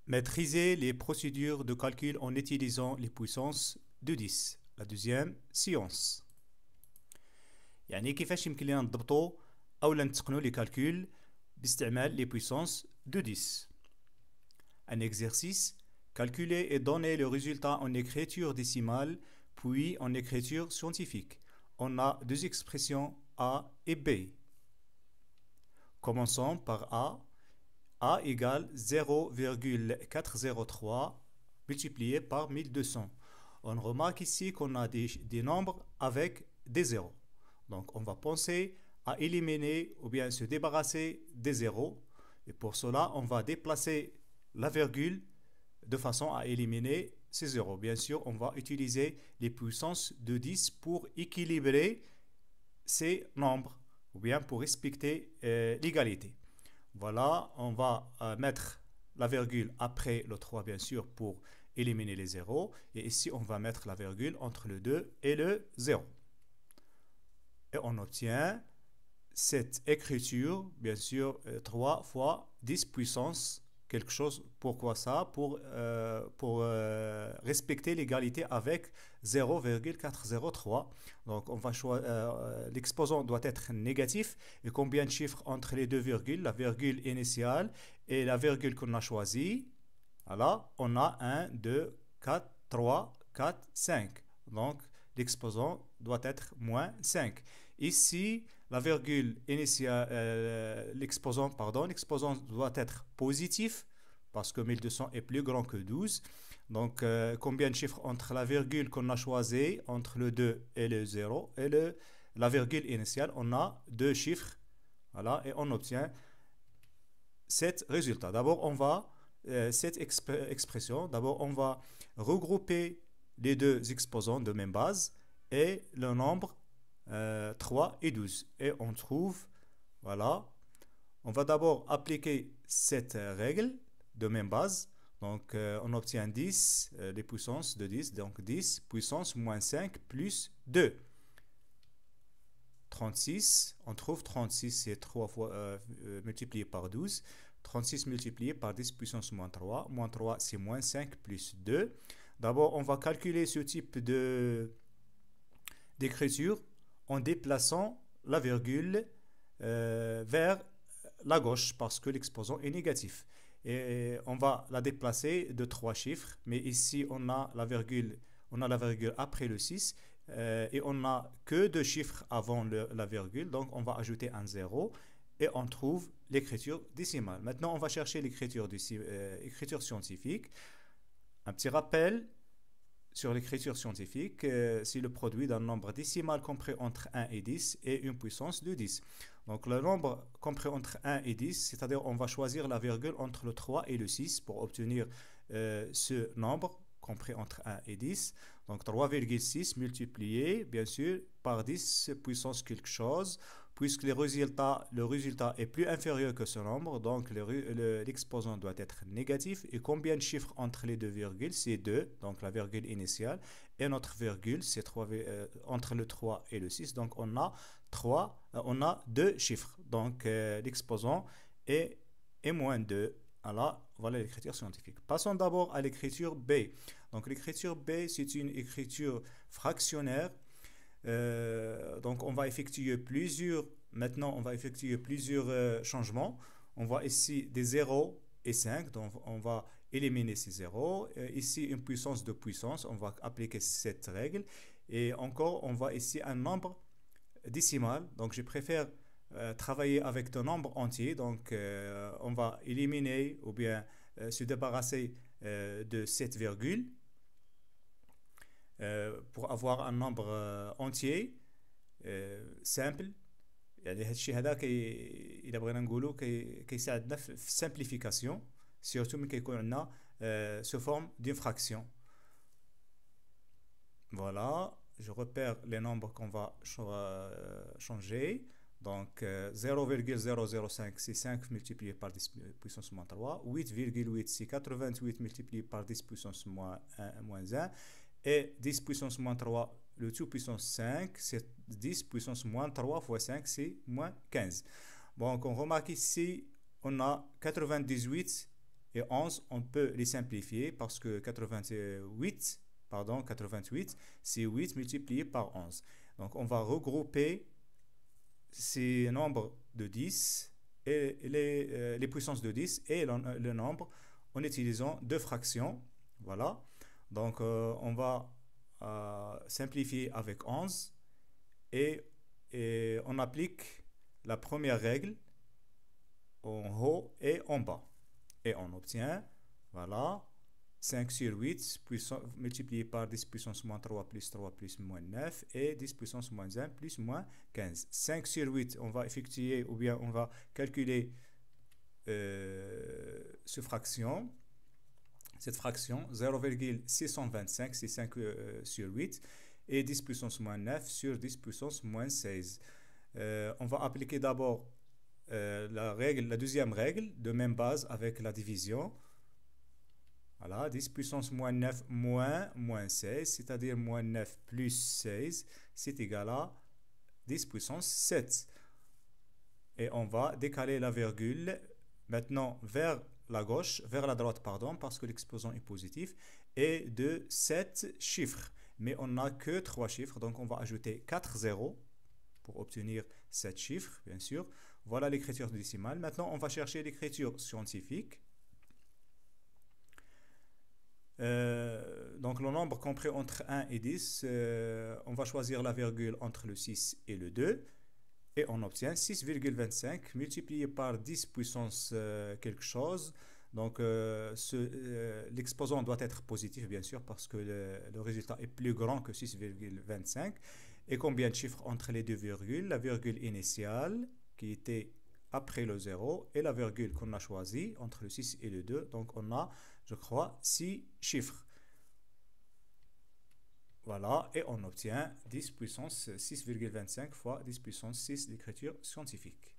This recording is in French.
Maîtriser les procédures de calcul en utilisant les puissances de 10. La deuxième séance. يعني كيفاش يمكن لنا نضبطوا أو نتقنوا les calculs باستعمال les puissances de 10. Un exercice. Calculer et donner le résultat en écriture décimale puis en écriture scientifique. On a deux expressions A et B. Commençons par A. A égale 0,403 multiplié par 1200. On remarque ici qu'on a des nombres avec des zéros. Donc on va penser à éliminer ou bien se débarrasser des zéros. Et pour cela, on va déplacer la virgule de façon à éliminer ces zéros. Bien sûr, on va utiliser les puissances de 10 pour équilibrer ces nombres ou bien pour respecter l'égalité. Voilà, on va mettre la virgule après le 3 bien sûr pour éliminer les zéros. Et ici, on va mettre la virgule entre le 2 et le 0. Et on obtient cette écriture, bien sûr, 3 fois 10 puissance quelque chose. Pourquoi ça? Pour respecter l'égalité avec 0,403. Donc on va choisir, l'exposant doit être négatif. Et combien de chiffres entre les deux virgules? La virgule initiale et la virgule qu'on a choisie. Voilà, on a 1, 2, 4, 3, 4, 5. Donc l'exposant doit être moins 5. Ici, la virgule initiale, l'exposant doit être positif parce que 1200 est plus grand que 12. Donc, combien de chiffres entre la virgule qu'on a choisie, entre le 2 et le 0 et la virgule initiale? On a deux chiffres. Voilà, et on obtient cet résultat. D'abord, on va, cette expression, d'abord, on va regrouper les deux exposants de même base et le nombre 3 et 12. Et on trouve, voilà, on va d'abord appliquer cette règle de même base. Donc, on obtient 10, les puissances de 10. Donc, 10 puissance moins 5 plus 2. 36, on trouve 36, c'est 3 fois multiplié par 12. 36 multiplié par 10 puissance moins 3. Moins 3, c'est moins 5 plus 2. D'abord, on va calculer ce type d'écriture en déplaçant la virgule vers la gauche parce que l'exposant est négatif. Et on va la déplacer de 3 chiffres, mais ici on a la virgule après le 6 et on n'a que 2 chiffres avant la virgule, donc on va ajouter un 0 et on trouve l'écriture décimale. Maintenant on va chercher l'écriture scientifique. Un petit rappel sur l'écriture scientifique, c'est le produit d'un nombre décimal compris entre 1 et 10 et une puissance de 10. Donc le nombre compris entre 1 et 10, c'est-à-dire on va choisir la virgule entre le 3 et le 6 pour obtenir ce nombre compris entre 1 et 10. Donc 3,6 multiplié, bien sûr, par 10 puissance quelque chose, puisque le résultat est plus inférieur que ce nombre, donc l'exposant doit être négatif. Et combien de chiffres entre les deux virgules? C'est 2, donc la virgule initiale, et notre virgule, c'est entre le 3 et le 6, donc on a 2 chiffres. Donc l'exposant est moins 2. Alors, voilà l'écriture scientifique. Passons d'abord à l'écriture B. Donc l'écriture B, c'est une écriture fractionnaire. Donc on va effectuer plusieurs changements. On voit ici des 0 et 5, donc on va éliminer ces 0. Ici une puissance de puissance, on va appliquer cette règle. Et encore, on voit ici un nombre décimal, donc je préfère travailler avec un nombre entier. Donc on va éliminer ou bien se débarrasser de cette virgule pour avoir un nombre entier simple. يعني هذا الشيء هذا إذا بغينا نقولوا كيساعدنا في السامبليفيكاسيون سيرتو ملي كيكون عندنا sous forme d'une fraction. Voilà, je repère les nombres qu'on va changer. Donc 0,005 c'est 5 multiplié par 10 puissance moins 3. 8,8 c'est 88 multiplié par 10 puissance moins 1. Et 10 puissance moins 3, le tout puissance 5, c'est 10 puissance moins 3 fois 5, c'est moins 15. Donc on remarque ici, on a 98 et 11, on peut les simplifier parce que 88, c'est 8 multiplié par 11. Donc on va regrouper ces nombres de 10 et les puissances de 10 et le nombre en utilisant deux fractions. Voilà. Donc on va simplifier avec 11 et on applique la première règle en haut et en bas. Et on obtient, voilà, 5 sur 8 multiplié par 10 puissance moins 3 plus 3 plus moins 9 et 10 puissance moins 1 plus moins 15. 5 sur 8, on va effectuer ou bien on va calculer cette fraction 0,625, c'est 5 sur 8 et 10 puissance moins 9 sur 10 puissance moins 16. On va appliquer d'abord la deuxième règle de même base avec la division. Voilà, 10 puissance moins 9 moins 16, c'est-à-dire moins 9 plus 16, c'est égal à 10 puissance 7. Et on va décaler la virgule maintenant vers la gauche, vers la droite, pardon, parce que l'exposant est positif, et de 7 chiffres. Mais on n'a que 3 chiffres, donc on va ajouter 4 zéros pour obtenir 7 chiffres, bien sûr. Voilà l'écriture décimale. Maintenant, on va chercher l'écriture scientifique. Donc le nombre compris entre 1 et 10, on va choisir la virgule entre le 6 et le 2 et on obtient 6,25 multiplié par 10 puissance quelque chose. Donc l'exposant doit être positif bien sûr parce que le résultat est plus grand que 6,25. Et combien de chiffres entre les deux virgules? La virgule initiale qui était après le 0 et la virgule qu'on a choisie entre le 6 et le 2. Donc on a, je crois, 6 chiffres. Voilà, et on obtient 10 puissance 6,25 fois 10 puissance 6 d'écriture scientifique.